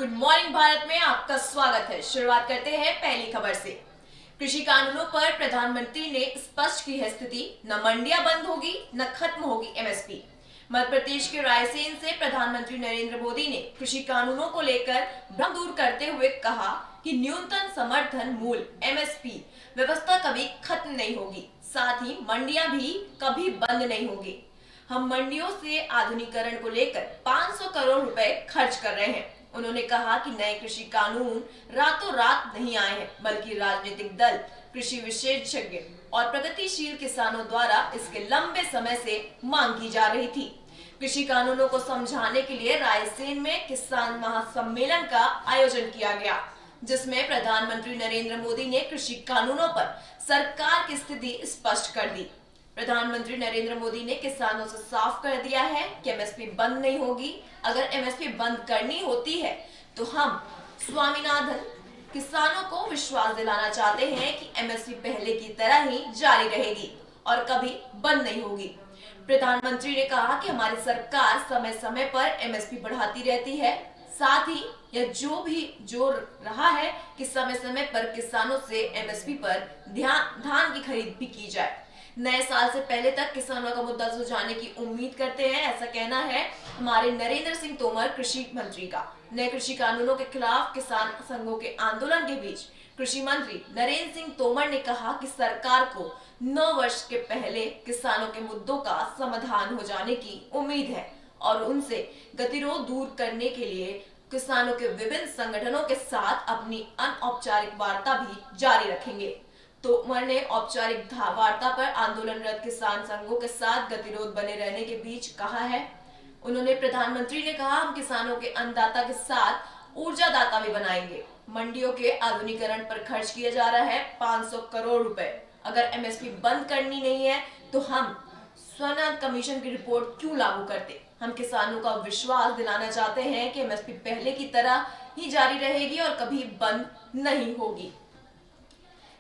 Good morning Bharat में आपका स्वागत है। शुरुआत करते हैं पहली खबर से। कृषि कानूनों पर प्रधानमंत्री ने स्पष्ट की है स्थिति, न मंडियां बंद होगी न खत्म होगी एमएसपी। मध्य प्रदेश के रायसेन से प्रधानमंत्री नरेंद्र मोदी ने कृषि कानूनों को लेकर भ्रम दूर करते हुए कहा कि न्यूनतम समर्थन मूल्य एमएसपी व्यवस्था कभी खत्म नहीं होगी, साथ ही मंडियां भी कभी बंद नहीं होगी। हम मंडियों से आधुनिकीकरण को लेकर 500 करोड़ रुपए खर्च कर रहे हैं। उन्होंने कहा कि नए कृषि कानून रातों रात नहीं आए हैं, बल्कि राजनीतिक दल, कृषि विशेषज्ञ और प्रगतिशील किसानों द्वारा इसके लंबे समय से मांग की जा रही थी। कृषि कानूनों को समझाने के लिए रायसेन में किसान महासम्मेलन का आयोजन किया गया, जिसमें प्रधानमंत्री नरेंद्र मोदी ने कृषि कानूनों पर सरकार की स्थिति स्पष्ट कर दी। प्रधानमंत्री नरेंद्र मोदी ने किसानों से साफ कर दिया है कि एमएसपी बंद नहीं होगी। अगर एमएसपी बंद करनी होती है तो हम स्वामीनाथन किसानों को विश्वास दिलाना चाहते हैं कि एमएसपी पहले की तरह ही जारी रहेगी और कभी बंद नहीं होगी। प्रधानमंत्री ने कहा कि हमारी सरकार समय समय पर एमएसपी बढ़ाती रहती है, साथ ही यह जो रहा है कि समय समय पर किसानों से एमएसपी पर धान की खरीद भी की जाए। नए साल से पहले तक किसानों का मुद्दा सुलझाने की उम्मीद करते हैं, ऐसा कहना है हमारे नरेंद्र सिंह तोमर कृषि मंत्री का। नए कृषि कानूनों के खिलाफ किसान संघों के आंदोलन के बीच कृषि मंत्री नरेंद्र सिंह तोमर ने कहा कि सरकार को 9 वर्ष के पहले किसानों के मुद्दों का समाधान हो जाने की उम्मीद है और उनसे गतिरोध दूर करने के लिए किसानों के विभिन्न संगठनों के साथ अपनी अनौपचारिक वार्ता भी जारी रखेंगे। तोमर ने औपचारिक वार्ता पर आंदोलनरत किसान संघों के साथ गतिरोध बने रहने के बीच कहा है। उन्होंने प्रधानमंत्री ने कहा, हम किसानों के अन्नदाता के साथ ऊर्जादाता भी बनाएंगे। मंडियों के आधुनिकीकरण पर खर्च किया जा रहा है 500 करोड़ रुपए। अगर एमएसपी बंद करनी नहीं है तो हम स्वामीनाथन कमीशन की रिपोर्ट क्यों लागू करते। हम किसानों का विश्वास दिलाना चाहते हैं कि एमएसपी पहले की तरह ही जारी रहेगी और कभी बंद नहीं होगी।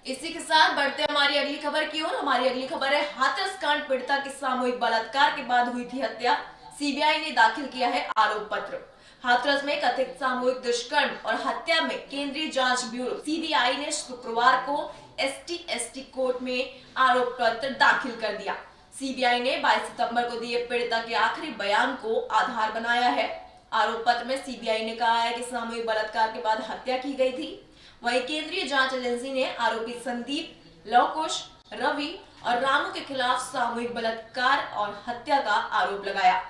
इसी के साथ बढ़ते हमारी अगली खबर की ओर। हमारी अगली खबर है, हाथरस कांड पीड़िता की सामूहिक बलात्कार के बाद हुई थी हत्या, सीबीआई ने दाखिल किया है आरोप पत्र। हाथरस में कथित सामूहिक दुष्कर्म और हत्या में केंद्रीय जांच ब्यूरो सीबीआई ने शुक्रवार को एसटी कोर्ट में आरोप पत्र दाखिल कर दिया। सीबीआई ने 22 सितंबर को दिए पीड़िता के आखिरी बयान को आधार बनाया है। आरोप पत्र में सीबीआई ने कहा है कि सामूहिक बलात्कार के बाद हत्या की गई थी। वहीं केंद्रीय जांच एजेंसी ने आरोपी संदीप, लवकुश, रवि और रामू के खिलाफ सामूहिक बलात्कार और हत्या का आरोप लगाया।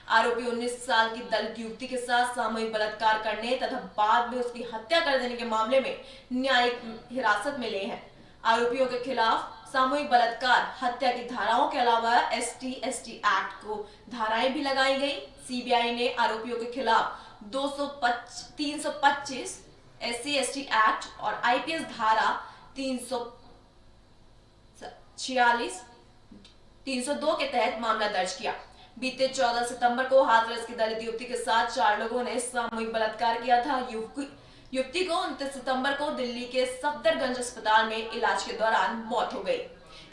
आरोपी 19 साल की दलित युवती के साथ सामूहिक बलात्कार करने तथा बाद में उसकी हत्या कर देने के मामले में न्यायिक हिरासत में लिए हैं। आरोपियों के खिलाफ सामूहिक बलात्कार, हत्या की धाराओं के अलावा एसटी एक्ट को धाराएं भी लगाई गई। सीबीआई ने आरोपियों के खिलाफ 325 SC/ST एक्ट और आईपीएस धारा 346, 302 के तहत मामला दर्ज किया। बीते 14 सितंबर को हाथरस की दलित युवती के साथ 4 लोगों ने सामूहिक बलात्कार किया था। युवती को 29 सितंबर को दिल्ली के सफदरगंज अस्पताल में इलाज के दौरान मौत हो गई।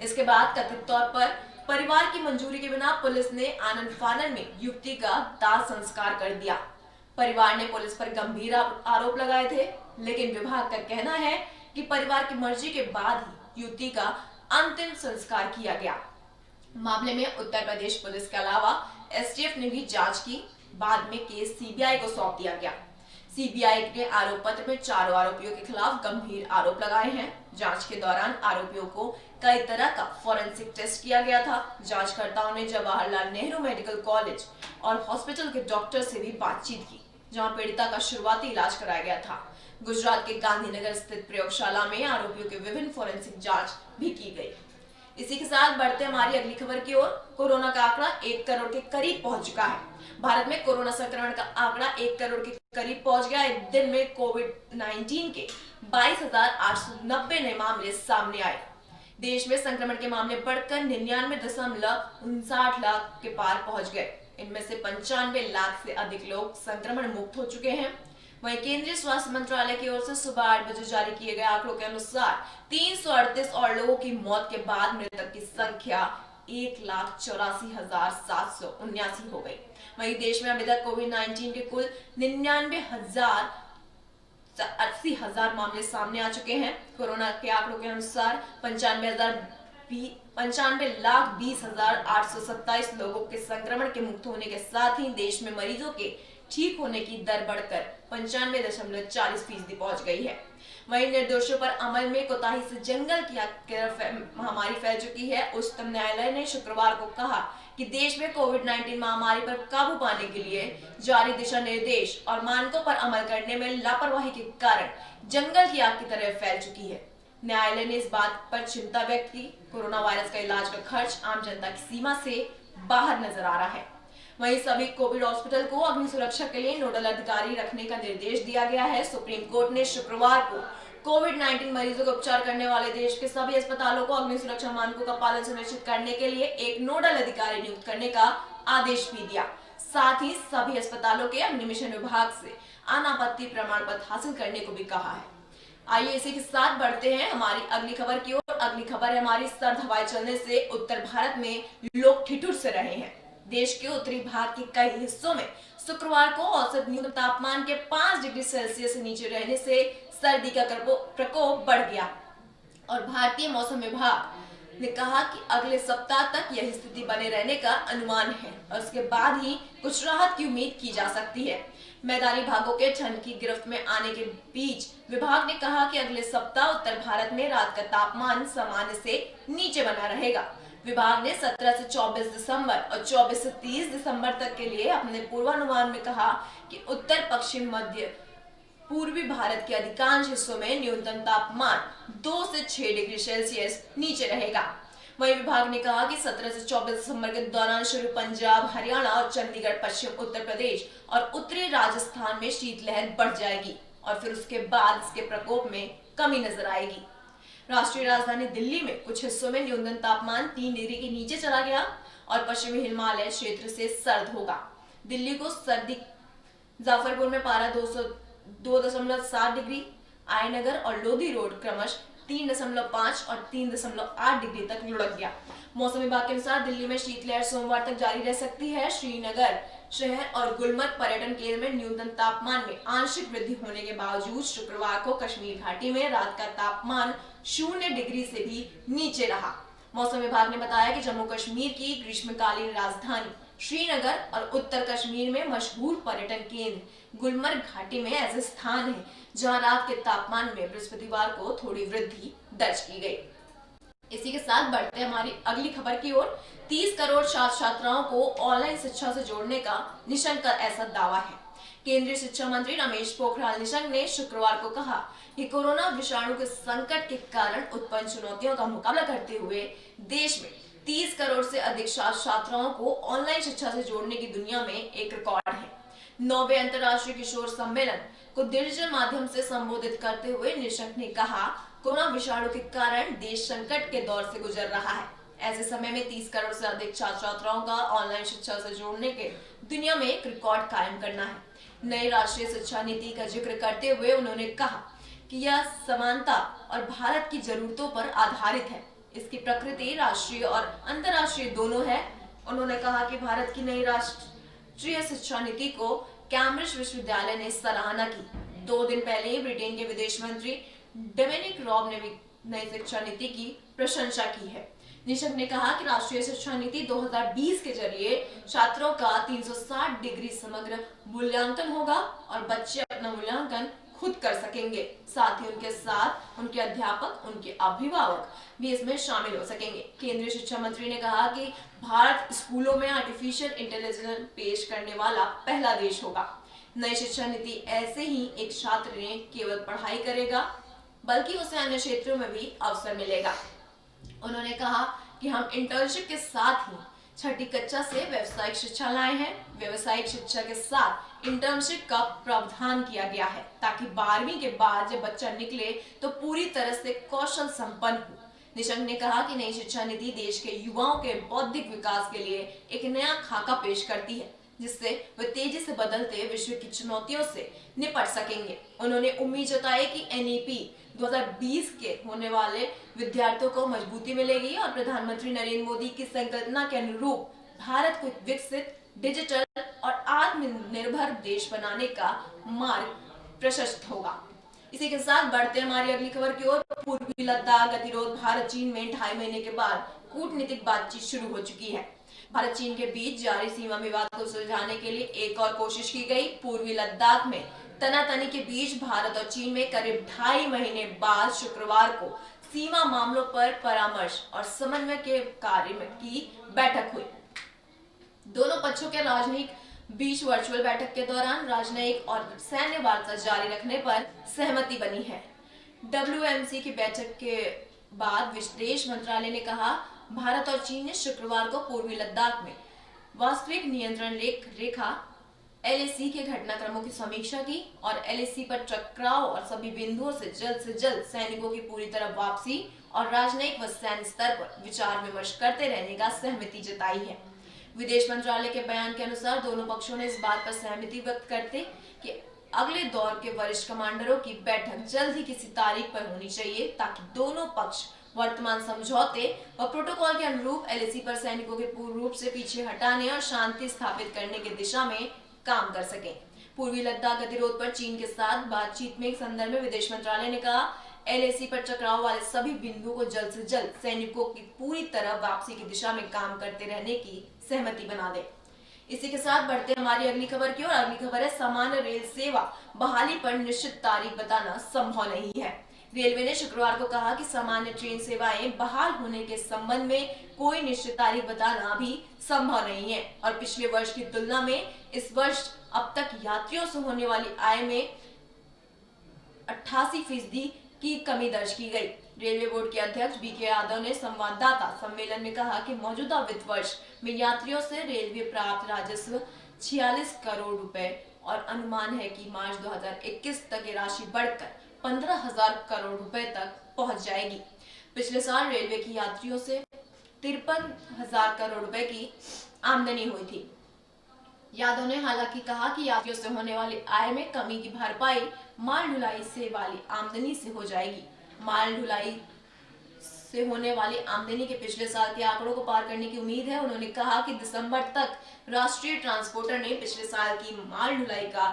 इसके बाद कथित तौर पर परिवार की मंजूरी के बिना पुलिस ने आनन फानन में युवती का दाह संस्कार कर दिया। परिवार ने पुलिस पर गंभीर आरोप लगाए थे, लेकिन विभाग का कहना है कि परिवार की मर्जी के बाद ही युवती का अंतिम संस्कार किया गया। मामले में उत्तर प्रदेश पुलिस के अलावा एसटीएफ ने भी जांच की। बाद में केस सीबीआई को सौंप दिया गया। सीबीआई के आरोप पत्र में चारों आरोपियों के खिलाफ गंभीर आरोप लगाए हैं। जांच के दौरान आरोपियों को कई तरह का फॉरेंसिक टेस्ट किया गया था। जांचकर्ताओं ने जवाहरलाल नेहरू मेडिकल कॉलेज और हॉस्पिटल के डॉक्टर से भी बातचीत की, जहां पीड़िता का शुरुआती इलाज कराया गया था। गुजरात के गांधीनगर स्थित प्रयोगशाला में आरोपियों के विभिन्न फॉरेंसिक जांच भी की गई। इसी के साथ बढ़ते हमारी अगली खबर की ओर। कोरोना का आंकड़ा 1 करोड़ के करीब पहुंच चुका है। भारत में कोरोना संक्रमण का आंकड़ा 1 करोड़ के करीब पहुंच गया। एक दिन में कोविड-19 के 22,890 नए मामले सामने आए। देश में संक्रमण के मामले बढ़कर 99.59 लाख के पार पहुंच गए। इनमें से 95 लाख से अधिक लोग संक्रमण मुक्त हो चुके हैं। वहीं केंद्रीय स्वास्थ्य मंत्रालय की ओर से सुबह 8 बजे जारी किए गए आंकड़ों के अनुसार 338 और लोगों की मौत के बाद मृतक की संख्या 1,84,779 हो गई। वहीं देश में अभी तक कोविड-19 के कुल 99,000 80,000 मामले सामने आ चुके हैं। कोरोना के आंकड़ों के अनुसार 95,20,827 लोगों के संक्रमण के मुक्त होने के साथ ही देश में मरीजों के ठीक होने की दर बढ़कर 95.40% पहुंच गई है। वहीं निर्दोषों पर अमल में कोताही से जंगल की महामारी फैल चुकी है। उच्चतम न्यायालय ने शुक्रवार को कहा कि देश में कोविड-19 महामारी पर काबू पाने के लिए जारी दिशा निर्देश और मानकों पर अमल करने में लापरवाही के कारण जंगल की आग की तरह फैल चुकी है। न्यायालय ने इस बात पर चिंता व्यक्त की। कोरोना वायरस का इलाज का खर्च आम जनता की सीमा से बाहर नजर आ रहा है। वहीं सभी कोविड हॉस्पिटल को अग्नि सुरक्षा के लिए नोडल अधिकारी रखने का निर्देश दिया गया है। सुप्रीम कोर्ट ने शुक्रवार को कोविड-19 मरीजों का उपचार करने वाले देश के सभी अस्पतालों को अग्नि सुरक्षा मानकों का पालन सुनिश्चित करने के लिए एक नोडल अधिकारी नियुक्त करने का आदेश भी दिया। साथ ही सभी अस्पतालों के अग्निशमन विभाग से अनापत्ति प्रमाण पत्र हासिल करने को भी कहा है। आइए इसी के साथ बढ़ते हैं हमारी अगली खबर की ओर। अगली खबर है हमारी सर्द हवाएं चलने से उत्तर भारत में लोग ठिठुर से रहे हैं। देश के उत्तरी भाग के कई हिस्सों में शुक्रवार को औसत न्यूनतम तापमान के 5 डिग्री सेल्सियस से नीचे रहने से सर्दी का प्रकोप बढ़ गया और भारतीय मौसम विभाग ने कहा कि अगले सप्ताह तक यह स्थिति बने रहने का अनुमान है और उसके बाद ही कुछ राहत की उम्मीद की जा सकती है। मैदानी भागों के ठंड की गिरफ्त में आने के बीच विभाग ने कहा कि अगले सप्ताह उत्तर भारत में रात का तापमान सामान्य से नीचे बना रहेगा। विभाग ने 17 से 24 दिसंबर और 24 से 30 दिसंबर तक के लिए अपने पूर्वानुमान में कहा कि उत्तर पश्चिम मध्य पूर्वी भारत के अधिकांश हिस्सों में न्यूनतम तापमान 2 से 6 डिग्री सेल्सियस नीचे रहेगा। वहीं विभाग ने कहा कि 17 से 24 दिसंबर के दौरान शुरू पंजाब, हरियाणा और चंडीगढ़, पश्चिम उत्तर प्रदेश और उत्तरी राजस्थान में शीतलहर बढ़ जाएगी और फिर उसके बाद इसके प्रकोप में कमी नजर आएगी। राष्ट्रीय राजधानी दिल्ली में कुछ हिस्सों में न्यूनतम तापमान 3 डिग्री के नीचे चला गया और पश्चिमी हिमालय क्षेत्र से सर्द होगा। दिल्ली को सर्दी जाफरपुर में पारा 2.7 डिग्री, आयनगर और लोधी रोड क्रमश 3.5 और 3.8 डिग्री तक लुढ़क गया। मौसम विभाग के अनुसार दिल्ली में शीतलहर सोमवार तक जारी रह सकती है। श्रीनगर शहर और गुलमर्ग पर्यटन केंद्र में न्यूनतम तापमान में आंशिक वृद्धि होने के बावजूद शुक्रवार को कश्मीर घाटी में रात का तापमान 0 डिग्री से भी नीचे रहा। मौसम विभाग ने बताया कि जम्मू कश्मीर की ग्रीष्मकालीन राजधानी श्रीनगर और उत्तर कश्मीर में मशहूर पर्यटन केंद्र गुलमर्ग घाटी में ऐसे स्थान हैं जहां रात के तापमान में बृहस्पतिवार को थोड़ी वृद्धि दर्ज की गई। इसी के साथ बढ़ते हैं हमारी अगली खबर की ओर। 30 करोड़ छात्र छात्राओं को ऑनलाइन शिक्षा से जोड़ने का निशंक का ऐसा दावा है। केंद्रीय शिक्षा मंत्री रमेश पोखरियाल निशंक ने शुक्रवार को कहा कि कोरोना विषाणु के संकट के कारण उत्पन्न चुनौतियों का मुकाबला करते हुए देश में 30 करोड़ से अधिक छात्र छात्राओं को ऑनलाइन शिक्षा से जोड़ने की दुनिया में एक रिकॉर्ड है। 9वें अंतर्राष्ट्रीय किशोर सम्मेलन को डिजिटल माध्यम से संबोधित करते हुए निशंक ने कहा, कोरोना विषाणु के कारण देश संकट के दौर से गुजर रहा है। ऐसे समय में 30 करोड़ से अधिक छात्र छात्राओं का ऑनलाइन शिक्षा से जोड़ने के दुनिया में एक रिकॉर्ड कायम करना है। नई राष्ट्रीय शिक्षा नीति का जिक्र करते हुए उन्होंने कहा कि यह समानता और भारत की जरूरतों पर आधारित है। इसकी प्रकृति राष्ट्रीय और अंतर्राष्ट्रीय दोनों है। उन्होंने कहा कि भारत की नई राष्ट्रीय शिक्षा नीति को कैम्ब्रिज विश्वविद्यालय ने सराहना की। 2 दिन पहले ही ब्रिटेन के विदेश मंत्री डोमिनिक रॉब ने भी नई शिक्षा नीति की प्रशंसा की है। निशंक ने कहा कि राष्ट्रीय शिक्षा नीति 2020 के जरिए छात्रों का 360 डिग्री समग्र मूल्यांकन होगा और बच्चे अपना मूल्यांकन खुद कर सकेंगे। साथ ही उनके साथ उनके अध्यापक, उनके अभिभावक भी इसमें शामिल हो सकेंगे। केंद्रीय शिक्षा मंत्री ने कहा कि भारत स्कूलों में आर्टिफिशियल इंटेलिजेंस पेश करने वाला पहला देश होगा। नई शिक्षा नीति ऐसे ही एक छात्र ने केवल पढ़ाई करेगा बल्कि उसे अन्य क्षेत्रों में भी अवसर मिलेगा। उन्होंने कहा कि हम इंटर्नशिप के साथ ही छठी कक्षा से व्यावसायिक शिक्षा लाए हैं। व्यावसायिक शिक्षा के साथ इंटर्नशिप का प्रावधान किया गया है ताकि 12वीं के बाद जब बच्चा निकले तो पूरी तरह से कौशल संपन्न हो। निशंक ने कहा कि नई शिक्षा नीति देश के युवाओं के बौद्धिक विकास के लिए एक नया खाका पेश करती है जिससे वे तेजी से बदलते विश्व की चुनौतियों से निपट सकेंगे। उन्होंने उम्मीद जताई कि एनईपी 2020 के होने वाले विद्यार्थियों को मजबूती मिलेगी और प्रधानमंत्री नरेंद्र मोदी की संकल्पना के अनुरूप भारत को विकसित, डिजिटल और आत्मनिर्भर देश बनाने का मार्ग प्रशस्त होगा। इसी के साथ बढ़ते हमारी अगली खबर की ओर। पूर्वी लद्दाख गतिरोध, भारत चीन में 2.5 महीने के बाद कूटनीतिक बातचीत शुरू हो चुकी है। भारत चीन के बीच जारी सीमा विवाद को सुलझाने के लिए एक और कोशिश की गई। पूर्वी लद्दाख में तनातनी के बीच भारत और चीन में करीब 2.5 महीने बाद शुक्रवार को सीमा मामलों पर परामर्श और समन्वय के कार्य की बैठक हुई। दोनों पक्षों के राजनयिक बीच वर्चुअल बैठक के दौरान राजनयिक और सैन्य वार्ता जारी रखने पर सहमति बनी है। WMC की बैठक के बाद विदेश मंत्रालय ने कहा, भारत और चीन ने शुक्रवार को पूर्वी लद्दाख में वास्तविक नियंत्रण रेखा LAC के घटनाक्रमों की समीक्षा की और LAC पर टकराव और सभी बिंदुओं से जल्द सैनिकों की पूरी तरह वापसी और राजनयिक व सैन्य स्तर पर विचार विमर्श करते रहने का सहमति जताई है। विदेश मंत्रालय के बयान के अनुसार दोनों पक्षों ने इस बात पर सहमति व्यक्त करते कि अगले दौर के वरिष्ठ कमांडरों की बैठक जल्द ही किसी तारीख पर होनी चाहिए, ताकि दोनों पक्ष वर्तमान समझौते व प्रोटोकॉल के अनुरूप LAC पर सैनिकों के पूर्ण रूप से पीछे हटाने और शांति स्थापित करने की दिशा में काम कर सकें। पूर्वी लद्दाख गतिरोध पर चीन के साथ बातचीत में एक संदर्भ में विदेश मंत्रालय ने कहा, LAC पर टकराव वाले सभी बिंदुओं को जल्द से जल्द सैनिकों की पूरी तरह वापसी की दिशा में काम करते रहने की सहमति बना दे। इसी के साथ बढ़ते हमारी अगली खबर की ओर। अगली खबर है, सामान्य रेल सेवा बहाली पर निश्चित तारीख बताना संभव नहीं है। रेलवे ने शुक्रवार को कहा कि सामान्य ट्रेन सेवाएं बहाल होने के संबंध में कोई निश्चित तारीख बताना अभी संभव नहीं है और पिछले वर्ष की तुलना में इस वर्ष अब तक यात्रियों से होने वाली आय में 88% की कमी दर्ज की गई। रेलवे बोर्ड के अध्यक्ष BK यादव ने संवाददाता सम्मेलन में कहा कि मौजूदा वित्त वर्ष में यात्रियों से रेलवे प्राप्त राजस्व 46 करोड़ रुपए और अनुमान है कि मार्च 2021 तक ये राशि बढ़कर 15,000 करोड़ रुपए तक पहुंच जाएगी। पिछले साल रेलवे की यात्रियों से 53,000 करोड़ रुपए की आमदनी हुई थी। यादव ने हालांकि कहा कि यात्रियों से होने वाली आय में कमी की भरपाई माल ढुलाई से वाली आमदनी से हो जाएगी। माल ढुलाई से होने वाली आमदनी के पिछले साल के आंकड़ों को पार करने की उम्मीद है। उन्होंने कहा कि दिसंबर तक राष्ट्रीय ट्रांसपोर्टर ने पिछले साल की माल ढुलाई का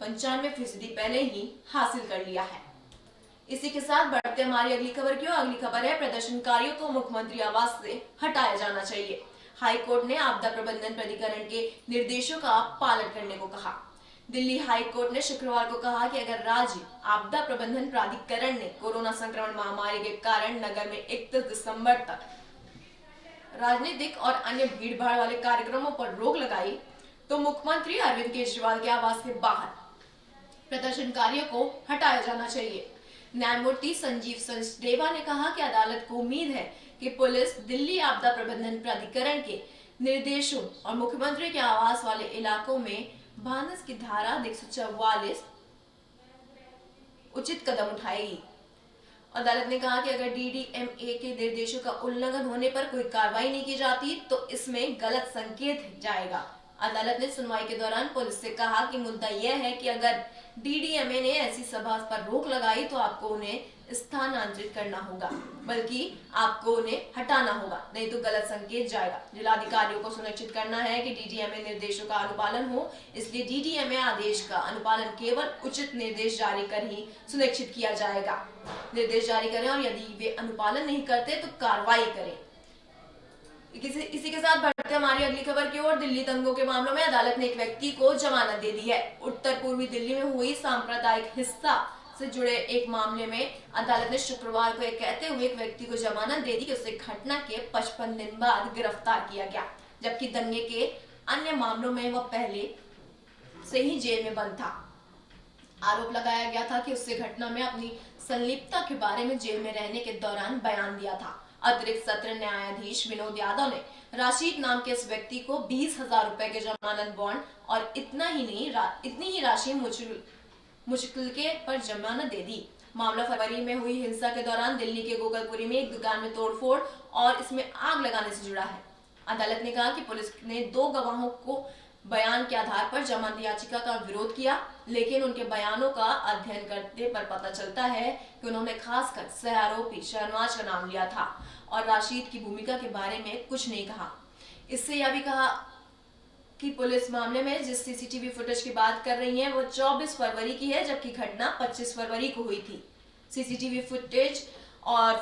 95% पहले ही हासिल कर लिया है। इसी के साथ बढ़ते हमारी अगली खबर की ओर। अगली खबर है, प्रदर्शनकारियों को मुख्यमंत्री आवास से हटाया जाना चाहिए। हाई कोर्ट ने आपदा प्रबंधन प्राधिकरण के निर्देशों का पालन करने को कहा। दिल्ली हाई कोर्ट ने शुक्रवार को कहा कि अगर राज्य आपदा प्रबंधन प्राधिकरण ने कोरोना संक्रमण महामारी के कारण नगर में 31 दिसंबर तक राजनीतिक और अन्य भीड़भाड़ वाले कार्यक्रमों पर रोक लगाई, तो मुख्यमंत्री अरविंद केजरीवाल के आवास के बाहर प्रदर्शनकारियों को हटाया जाना चाहिए। न्यायमूर्ति संजीव सचदेवा ने कहा कि अदालत को उम्मीद है कि पुलिस दिल्ली आपदा प्रबंधन प्राधिकरण के निर्देशों और मुख्यमंत्री के आवास वाले इलाकों में भानस की धारा 144 उचित कदम उठाएगी। अदालत ने कहा कि अगर DDMA के निर्देशों का उल्लंघन होने पर कोई कार्रवाई नहीं की जाती तो इसमें गलत संकेत जाएगा। अदालत ने सुनवाई के दौरान पुलिस से कहा कि मुद्दा यह है कि अगर DDMA ने ऐसी सभा पर रोक लगाई तो आपको उन्हें स्थानांतरित करना होगा, बल्कि आपको उन्हें हटाना होगा, नहीं तो गलत संकेत जाएगा। जिलाधिकारियों को सुनिश्चित करना है कि DDMA निर्देशों का अनुपालन हो, इसलिए DDMA आदेश का अनुपालन केवल उचित निर्देश जारी कर ही सुनिश्चित किया जाएगा। निर्देश जारी करें और यदि वे अनुपालन नहीं करते तो कार्रवाई करें। इसी के साथ बढ़ते हमारी अगली खबर की ओर। दिल्ली दंगों के मामलों में अदालत ने एक व्यक्ति को जमानत दे दी है। उत्तर पूर्वी दिल्ली में हुई सांप्रदायिक हिंसा से जुड़े एक मामले में अदालत ने शुक्रवार को कहते हुए एक व्यक्ति को जमानत दे दी कि उसे घटना के 55 दिन बाद गिरफ्तार किया गया, जबकि दंगे के अन्य मामलों में वह पहले से ही जेल में बंद था। आरोप लगाया गया था कि उससे घटना में अपनी संलिप्तता के बारे में जेल में रहने के दौरान बयान दिया था। अतिरिक्त सत्र न्यायाधीश विनोद यादव ने राशिद नाम के इस व्यक्ति को 20,000 रुपए के जमानत बॉन्ड और इतनी ही राशि मुश्किल पर जमानत दे दी। मामला फरवरी में हुई हिंसा के दौरान दिल्ली के गोकलपुरी में एक दुकान में तोड़फोड़ और इसमें आग लगाने से जुड़ा है। अदालत ने कहा कि पुलिस ने 2 गवाहों को बयान के आधार पर जमानत याचिका का विरोध किया, लेकिन उनके बयानों का अध्ययन करने पर पता चलता है कि उन्होंने खासकर सह आरोपी शहनवाज का नाम लिया था और राशिद की भूमिका के बारे में कुछ नहीं कहा। इससे यह भी कहा कि पुलिस मामले में जिस सीसीटीवी फुटेज की बात कर रही है वो 24 फरवरी की है, जबकि घटना 25 फरवरी को हुई थी। सीसीटीवी फुटेज और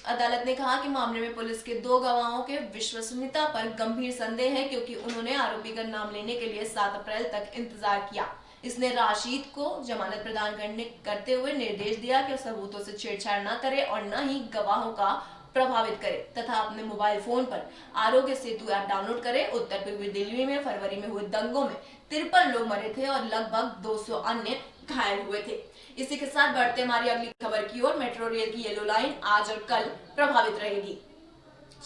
अदालत ने कहा कि मामले में पुलिस के 2 गवाहों के विश्वसनीयता पर गंभीर संदेह है, क्योंकि उन्होंने आरोपी का नाम लेने के लिए 7 अप्रैल तक इंतजार किया। इसने राशिद को जमानत प्रदान करते हुए निर्देश दिया कि सबूतों से छेड़छाड़ न करे और न ही गवाहों का प्रभावित करे तथा अपने मोबाइल फोन पर आरोग्य सेतु ऐप डाउनलोड करे। उत्तर पूर्वी दिल्ली में फरवरी में हुए दंगों में 53 लोग मरे थे और लगभग 200 अन्य घायल हुए थे। इसी के साथ बढ़ते हमारी अगली खबर की ओर। मेट्रो रेल की येलो लाइन आज और कल प्रभावित रहेगी।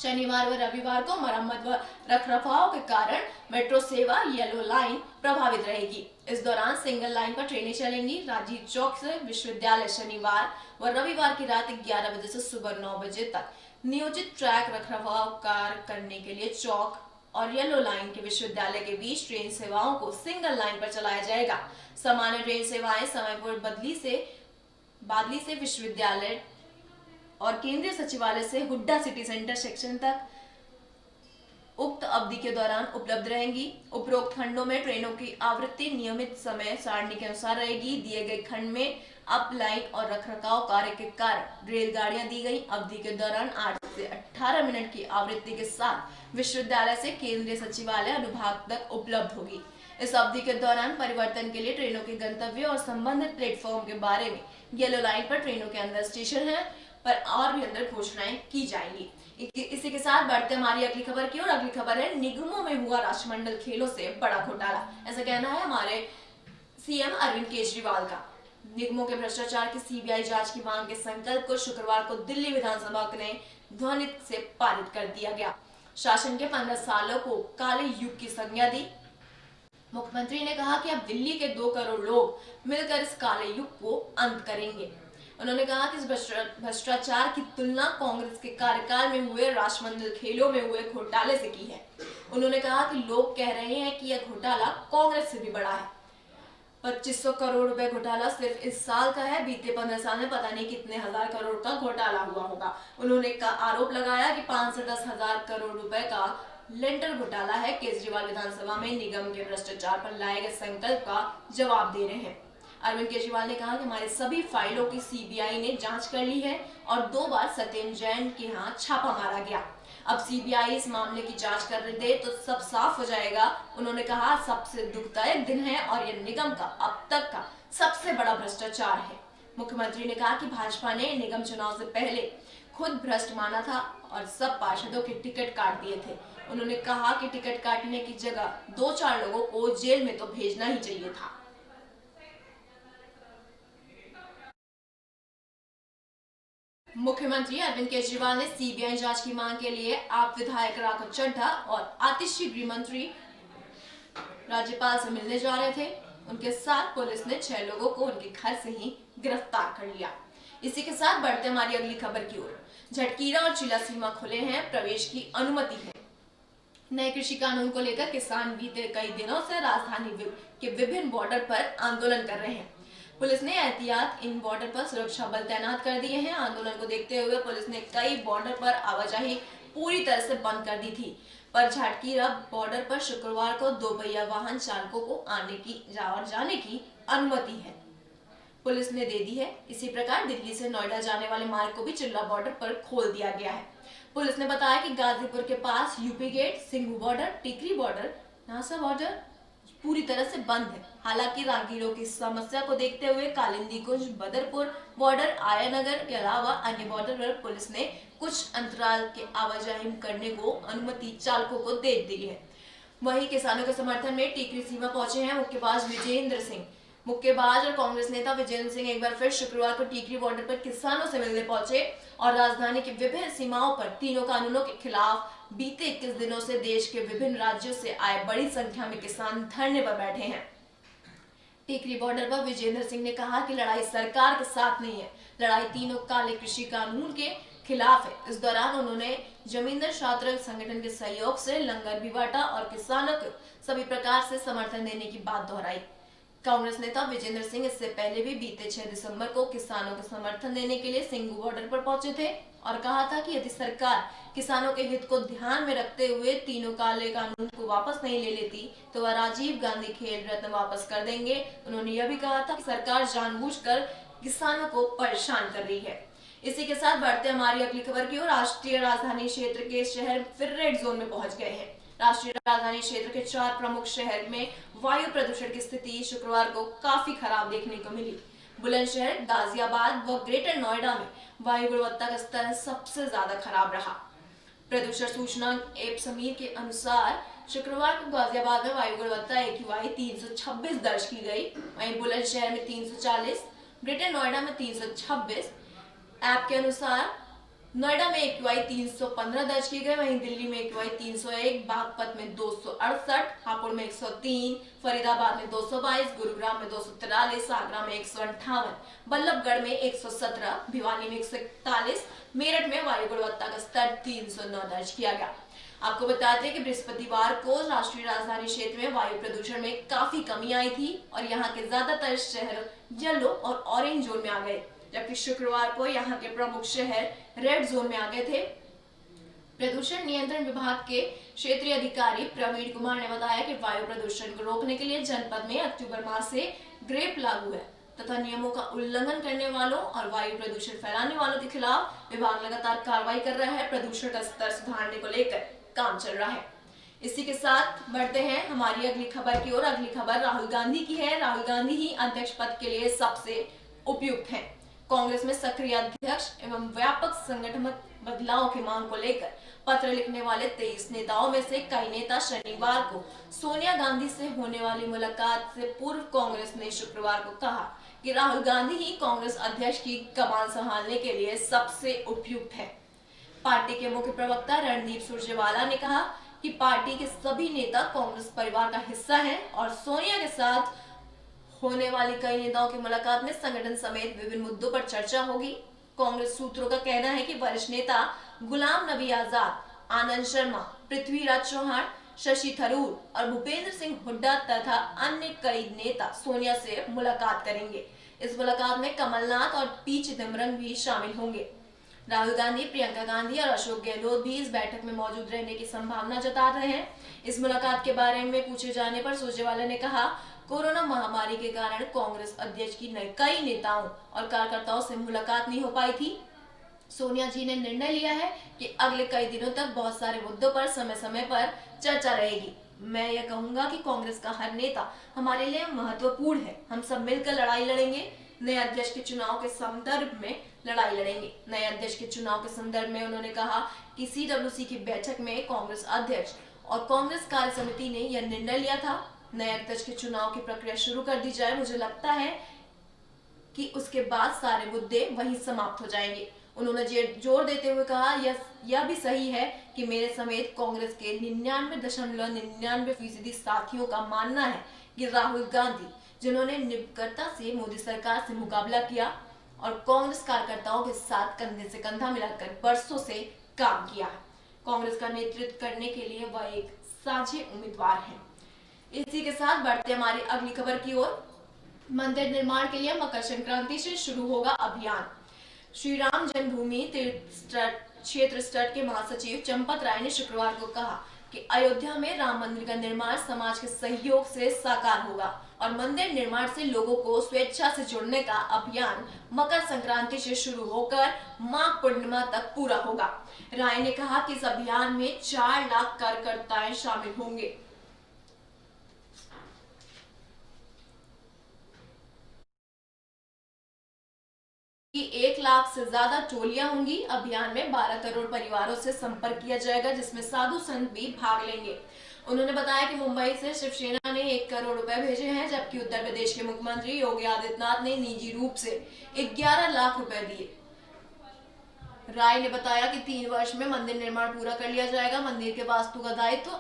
शनिवार व रविवार को मरम्मत व रखरखाव के कारण मेट्रो सेवा येलो लाइन प्रभावित रहेगी। इस दौरान सिंगल लाइन पर ट्रेनें चलेंगी। राजीव चौक से विश्वविद्यालय शनिवार व रविवार की रात 11 बजे से सुबह 9 बजे तक नियोजित ट्रैक रखरखाव कार्य करने के लिए चौक और येलो लाइन के विश्वविद्यालय के बीच ट्रेन सेवाओं को सिंगल लाइन पर चलाया जाएगा। सामान्य ट्रेन सेवाएं समय पर बादली से विश्वविद्यालय और केंद्रीय सचिवालय से हुड्डा सिटी सेंटर सेक्शन तक उक्त अवधि के दौरान उपलब्ध रहेंगी। उपरोक्त खंडों में ट्रेनों की आवृत्ति नियमित समय सारणी के अनुसार रहेगी। दिए गए खंड में अप लाइन और रखरखाव कार्य के कारण रेलगाड़ियां दी गई अवधि के दौरान 8 से 18 मिनट की आवृत्ति के साथ विश्वविद्यालय से केंद्रीय सचिवालय अनुभाग तक उपलब्ध होगी। इस अवधि के दौरान परिवर्तन के लिए ट्रेनों के गंतव्य और संबंधित प्लेटफॉर्म के बारे में येलो लाइन पर ट्रेनों के अंदर स्टेशन है पर और भी अंदर घोषणाएं की जाएंगी। इसी के साथ बढ़ते हमारी अगली खबर की ओर। अगली खबर है निगमों में हुआ राष्ट्रमंडल खेलों से बड़ा घोटाला, ऐसा कहना है हमारे सीएम अरविंद केजरीवाल का। निगमों के भ्रष्टाचार की सीबीआई जांच की मांग के संकल्प को शुक्रवार को दिल्ली विधानसभा ने ध्वनित से पारित कर दिया गया। शासन के 15 सालों को काले युग की संज्ञा दी। मुख्यमंत्री ने कहा कि अब दिल्ली के 2 करोड़ लोग मिलकर इस काले युग को अंत करेंगे। उन्होंने कहा कि इस भ्रष्टाचार की तुलना कांग्रेस के कार्यकाल में हुए राष्ट्रमंडल खेलों में हुए घोटाले से की है। उन्होंने कहा कि लोग कह रहे हैं कि यह घोटाला कांग्रेस से भी बड़ा है। 2500 करोड़ रुपए घोटाला सिर्फ इस साल का है, बीते 15 साल में पता नहीं कितने हजार करोड़ का घोटाला हुआ होगा। उन्होंने आरोप लगाया कि 5 से 10 हजार करोड़ रुपए का लेंटर घोटाला है। केजरीवाल विधानसभा में निगम के भ्रष्टाचार पर लाए गए संकल्प का जवाब दे रहे हैं। अरविंद केजरीवाल ने कहा कि हमारी सभी फाइलों की सीबीआई ने जांच कर ली है और 2 बार सत्येंद्र जैन के यहाँ छापा मारा गया। अब सीबीआई इस मामले की जांच कर दे तो सब साफ हो जाएगा। उन्होंने कहा सबसे दुखदायक दिन है और यह निगम का अब तक का सबसे बड़ा भ्रष्टाचार है। मुख्यमंत्री ने कहा कि भाजपा ने निगम चुनाव से पहले खुद भ्रष्ट माना था और सब पार्षदों के टिकट काट दिए थे। उन्होंने कहा कि टिकट काटने की जगह 2-4 लोगों को जेल में तो भेजना ही चाहिए था। मुख्यमंत्री अरविंद केजरीवाल ने सीबीआई जांच की मांग के लिए आप विधायक राघव चड्ढा और आतिशी गृह मंत्री राज्यपाल से मिलने जा रहे थे। उनके साथ पुलिस ने 6 लोगों को उनके घर से ही गिरफ्तार कर लिया। इसी के साथ बढ़ते हमारी अगली खबर की ओर। झटकीरा और चिला सीमा खुले हैं, प्रवेश की अनुमति है। नए कृषि कानून को लेकर किसान बीते कई दिनों से राजधानी के विभिन्न बॉर्डर पर आंदोलन कर रहे हैं। पुलिस ने एहतियात इन बॉर्डर पर सुरक्षा बल तैनात कर दिए हैं। आंदोलन को देखते हुए पुलिस ने कई बॉर्डर पर आवाजाही पूरी तरह से बंद कर दी थी, पर झटकीरा बॉर्डर पर शुक्रवार को 2 पहिया वाहन चालकों को आने की और जाने की अनुमति है, पुलिस ने दे दी है। इसी प्रकार दिल्ली से नोएडा जाने वाले मार्ग को भी चिल्ला बॉर्डर पर खोल दिया गया है। पुलिस ने बताया कि गाजीपुर के पास यूपी गेट, सिंघू बॉर्डर, टिकरी बॉर्डर, नासा बॉर्डर पूरी तरह से बंद है। हालांकि राहगीरों की समस्या को देखते हुए कालिंदी कुंज, बदरपुर बॉर्डर, आया नगर के अलावा अन्य बॉर्डर पर पुलिस ने कुछ अंतराल के आवाजाही करने को अनुमति चालकों को दे दी है। वहीं किसानों के समर्थन में टिकरी सीमा पहुंचे हैं मुक्केबाज विजेंद्र सिंह। मुक्केबाज और कांग्रेस नेता विजेंद्र सिंह एक बार फिर शुक्रवार को टिकरी बॉर्डर पर किसानों से मिलने पहुंचे और राजधानी की विभिन्न सीमाओं पर तीनों कानूनों के खिलाफ बीते 21 दिनों से देश के विभिन्न राज्यों से आए बड़ी संख्या में किसान धरने पर बैठे हैं। टिकरी बॉर्डर पर विजेंद्र सिंह ने कहा कि लड़ाई सरकार के साथ नहीं है, लड़ाई तीनों काले कृषि कानून के खिलाफ है। इस दौरान उन्होंने जमींदार छात्र संगठन के सहयोग से लंगर भी बांटा और किसानों को सभी प्रकार से समर्थन देने की बात दोहराई। कांग्रेस नेता विजेंद्र सिंह इससे पहले भी बीते 6 दिसंबर को किसानों को समर्थन देने के लिए सिंघू बॉर्डर पर पहुंचे थे और कहा था कि यदि सरकार किसानों के हित को ध्यान में रखते हुए तीनों काले कानून को वापस नहीं ले लेती तो वह राजीव गांधी खेल रत्न वापस कर देंगे। उन्होंने यह भी कहा था कि सरकार जानबूझकर किसानों को परेशान कर रही है। इसी के साथ बढ़ते हमारी अगली खबर की ओर। राष्ट्रीय राजधानी क्षेत्र के शहर फिर रेड जोन में पहुंच गए हैं। राष्ट्रीय राजधानी क्षेत्र के 4 प्रमुख शहर में वायु प्रदूषण की स्थिति शुक्रवार को काफी खराब देखने को मिली। बुलंदशहर, गाजियाबाद व ग्रेटर नोएडा में वायु गुणवत्ता का स्तर सबसे ज्यादा खराब रहा। प्रदूषण सूचना ऐप समीर के अनुसार शुक्रवार को गाजियाबाद में वायु गुणवत्ता AQI 326 दर्ज की गई। वहीं बुलंदशहर में 340, ग्रेटर नोएडा में 326। ऐप के अनुसार नोएडा में AQI 315 दर्ज की गई। वहीं दिल्ली में AQI 301, बागपत में 268, हापुड़ में 103, फरीदाबाद में 222, गुरुग्राम में 243, आगरा में 158, बल्लभगढ़ में 117, भिवानी में 141, मेरठ में वायु गुणवत्ता का स्तर 309 दर्ज किया गया। आपको बता दें कि बृहस्पतिवार को राष्ट्रीय राजधानी क्षेत्र में वायु प्रदूषण में काफी कमी आई थी और यहाँ के ज्यादातर शहर येलो और ऑरेंज जोन में आ गए, जबकि शुक्रवार को यहाँ के प्रमुख शहर रेड जोन में आ गए थे। प्रदूषण नियंत्रण विभाग के क्षेत्रीय अधिकारी प्रवीण कुमार ने बताया कि वायु प्रदूषण को रोकने के लिए जनपद में अक्टूबर माह से ग्रेप लागू है तथा नियमों का उल्लंघन करने वालों और वायु प्रदूषण फैलाने वालों के खिलाफ विभाग लगातार कार्रवाई कर रहा है। प्रदूषण का स्तर सुधारने को लेकर काम चल रहा है। इसी के साथ बढ़ते हैं हमारी अगली खबर की ओर। अगली खबर राहुल गांधी की है। राहुल गांधी ही अध्यक्ष पद के लिए सबसे उपयुक्त हैं। कांग्रेस में सक्रिय अध्यक्ष एवं व्यापक संगठनात्मक बदलाव की मांग को लेकर पत्र लिखने वाले 23 नेताओं में से कई नेता शनिवार को सोनिया गांधी से होने वाली मुलाकात से पूर्व कांग्रेस ने शुक्रवार को कहा कि राहुल गांधी ही कांग्रेस अध्यक्ष की कमान संभालने के लिए सबसे उपयुक्त है। पार्टी के मुख्य प्रवक्ता रणदीप सुरजेवाला ने कहा कि पार्टी के सभी नेता कांग्रेस परिवार का हिस्सा हैं और सोनिया के साथ होने वाली कई नेताओं की मुलाकात में संगठन समेत विभिन्न मुद्दों पर चर्चा होगी। कांग्रेस सूत्रों का कहना है कि वरिष्ठ नेता गुलाम नबी आजाद, आनंद शर्मा, पृथ्वीराज चौहान, शशि थरूर और भूपेंद्र सिंह हुड्डा तथा अन्य कई नेता सोनिया से मुलाकात करेंगे। इस मुलाकात में कमलनाथ और पी चिदम्बरम भी शामिल होंगे। राहुल गांधी, प्रियंका गांधी और अशोक गहलोत भी इस बैठक में मौजूद रहने की संभावना जता रहे हैं। इस मुलाकात के बारे में पूछे जाने पर सुरजेवाला ने कहा, कोरोना महामारी के कारण कांग्रेस अध्यक्ष की कई नेताओं और कार्यकर्ताओं से मुलाकात नहीं हो पाई थी। सोनिया जी ने निर्णय लिया है कि अगले कई दिनों तक बहुत सारे मुद्दों पर समय समय पर चर्चा रहेगी। मैं यह कहूंगा कि कांग्रेस का हर नेता हमारे लिए महत्वपूर्ण है। हम सब मिलकर लड़ाई लड़ेंगे। नए अध्यक्ष के चुनाव के संदर्भ में लड़ाई लड़ेंगे। नए अध्यक्ष के चुनाव के संदर्भ में उन्होंने कहा कि CWC की बैठक में कांग्रेस अध्यक्ष और कांग्रेस कार्य समिति ने यह निर्णय लिया था नए अध्यक्ष के चुनाव की प्रक्रिया शुरू कर दी जाए। मुझे लगता है कि उसके बाद सारे मुद्दे वहीं समाप्त हो जाएंगे। उन्होंने जोर देते हुए कहा, यह भी सही है कि मेरे समेत कांग्रेस के 99.99% साथियों का मानना है कि राहुल गांधी, जिन्होंने निकटता से मोदी सरकार से मुकाबला किया और कांग्रेस कार्यकर्ताओं के साथ कंधे से कंधा मिलाकर बरसों से काम किया है, कांग्रेस का नेतृत्व करने के लिए वह एक साझे उम्मीदवार हैं। इसी के साथ बढ़ते हमारी अगली खबर की ओर। मंदिर निर्माण के लिए मकर संक्रांति से शुरू होगा अभियान। श्री राम जन्मभूमि तीर्थ क्षेत्र ट्रस्ट के महासचिव चंपत राय ने शुक्रवार को कहा कि अयोध्या में राम मंदिर का निर्माण समाज के सहयोग से साकार होगा और मंदिर निर्माण से लोगों को स्वेच्छा से जुड़ने का अभियान मकर संक्रांति से शुरू होकर माघ पूर्णिमा तक पूरा होगा। राय ने कहा कि इस अभियान में 4 लाख कार्यकर्ताएं शामिल होंगे। कि 1 लाख से ज्यादा टोलियां होंगी। अभियान में 12 करोड़ परिवारों से संपर्क किया जाएगा, जिसमें साधु संत भी भाग लेंगे। उन्होंने बताया कि मुंबई से शिवसेना ने 1 करोड़ रुपए भेजे हैं, जबकि उत्तर प्रदेश के मुख्यमंत्री योगी आदित्यनाथ ने निजी रूप से 11 लाख रुपए दिए। राय ने बताया कि 3 वर्ष में मंदिर निर्माण पूरा कर लिया जाएगा। मंदिर के वास्तु का दायित्व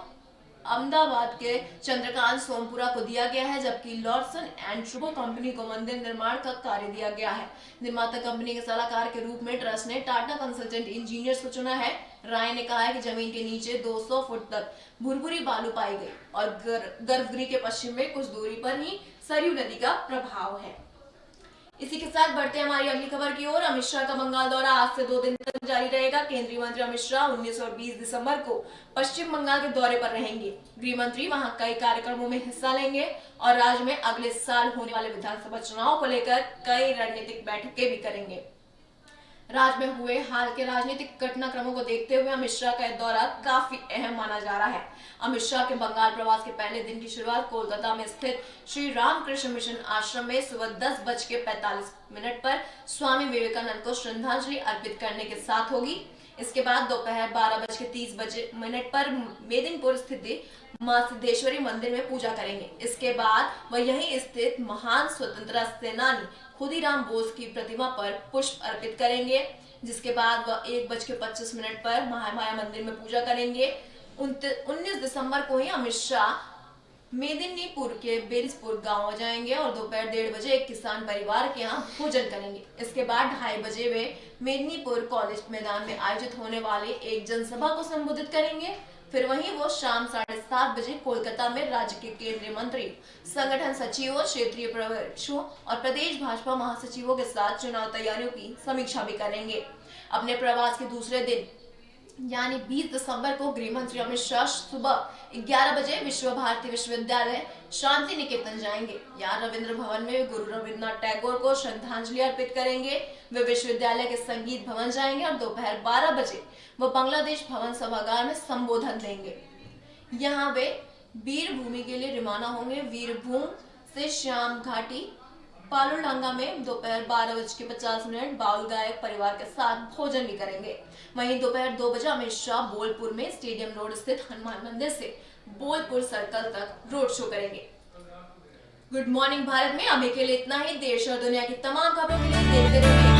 अहमदाबाद के चंद्रकांत सोमपुरा को दिया गया है, जबकि लॉर्सन एंड शुभो कंपनी को मंदिर निर्माण का कार्य दिया गया है। निर्माता कंपनी के सलाहकार के रूप में ट्रस्ट ने टाटा कंसल्टेंट इंजीनियर्स को चुना है। राय ने कहा है कि जमीन के नीचे 200 फुट तक भुरभुरी बालू पाई गई और गर्भगृह के पश्चिम में कुछ दूरी पर ही सरयू नदी का प्रभाव है। इसी के साथ बढ़ते हैं हमारी अगली खबर की ओर। अमित शाह का बंगाल दौरा आज से 2 दिन तक जारी रहेगा। केंद्रीय मंत्री अमित शाह 19 और 20 दिसंबर को पश्चिम बंगाल के दौरे पर रहेंगे। गृह मंत्री वहां कई कार्यक्रमों में हिस्सा लेंगे और राज्य में अगले साल होने वाले विधानसभा चुनाव को लेकर कई रणनीतिक बैठकें भी करेंगे। राज्य में हुए हाल के राजनीतिक घटनाक्रमों को देखते हुए अमित शाह का दौरा काफी अहम माना जा रहा है। अमित शाह के बंगाल प्रवास के पहले दिन की शुरुआत कोलकाता में स्थित श्री रामकृष्ण मिशन आश्रम में सुबह 10:45 पर स्वामी विवेकानंद को श्रद्धांजलि अर्पित करने के साथ होगी। इसके बाद दोपहर 12:30 पर मेदिनीपुर स्थित मां सिद्धेश्वरी मंदिर में पूजा करेंगे। इसके बाद वह यहीं स्थित महान स्वतंत्रता सेनानी खुदीराम बोस की प्रतिमा पर पुष्प अर्पित करेंगे, जिसके बाद वह 1:25 पर महामाया मंदिर में पूजा करेंगे। 19 दिसंबर को ही अमित शाह मेदिनीपुर के बेरिसपुर गांव जाएंगे और दोपहर 1:30 बजे एक किसान परिवार के यहाँ भोजन करेंगे। इसके बाद 2:30 बजे वे मेदिनीपुर कॉलेज मैदान में आयोजित होने वाले एक जनसभा को संबोधित करेंगे। फिर वहीं वो शाम 7:30 बजे कोलकाता में राज्य के केंद्रीय मंत्री, संगठन सचिवों, क्षेत्रीय प्रवक्ताओं और प्रदेश भाजपा महासचिवों के साथ चुनाव तैयारियों की समीक्षा भी करेंगे। अपने प्रवास के दूसरे दिन यानी 20 दिसंबर को गृह मंत्री अमित शाह सुबह 11 बजे विश्व भारती विश्वविद्यालय शांति निकेतन जाएंगे। यहाँ रविंद्र भवन में गुरु रविन्द्रनाथ टैगोर को श्रद्धांजलि अर्पित करेंगे। वे विश्वविद्यालय के संगीत भवन जाएंगे और दोपहर 12 बजे वो बांग्लादेश भवन सभागार में संबोधन देंगे। यहाँ वे वीर भूमि के लिए रवाना होंगे। वीरभूम से श्याम घाटी पालुडांगा में दोपहर 12:50 बाउल गायक परिवार के साथ भोजन भी करेंगे। वहीं दोपहर 2 बजे अमित शाह बोलपुर में स्टेडियम रोड स्थित हनुमान मंदिर से बोलपुर सर्कल तक रोड शो करेंगे। गुड मॉर्निंग भारत में अभी के लिए इतना ही। देश और दुनिया की तमाम खबरों के लिए देखते रहिए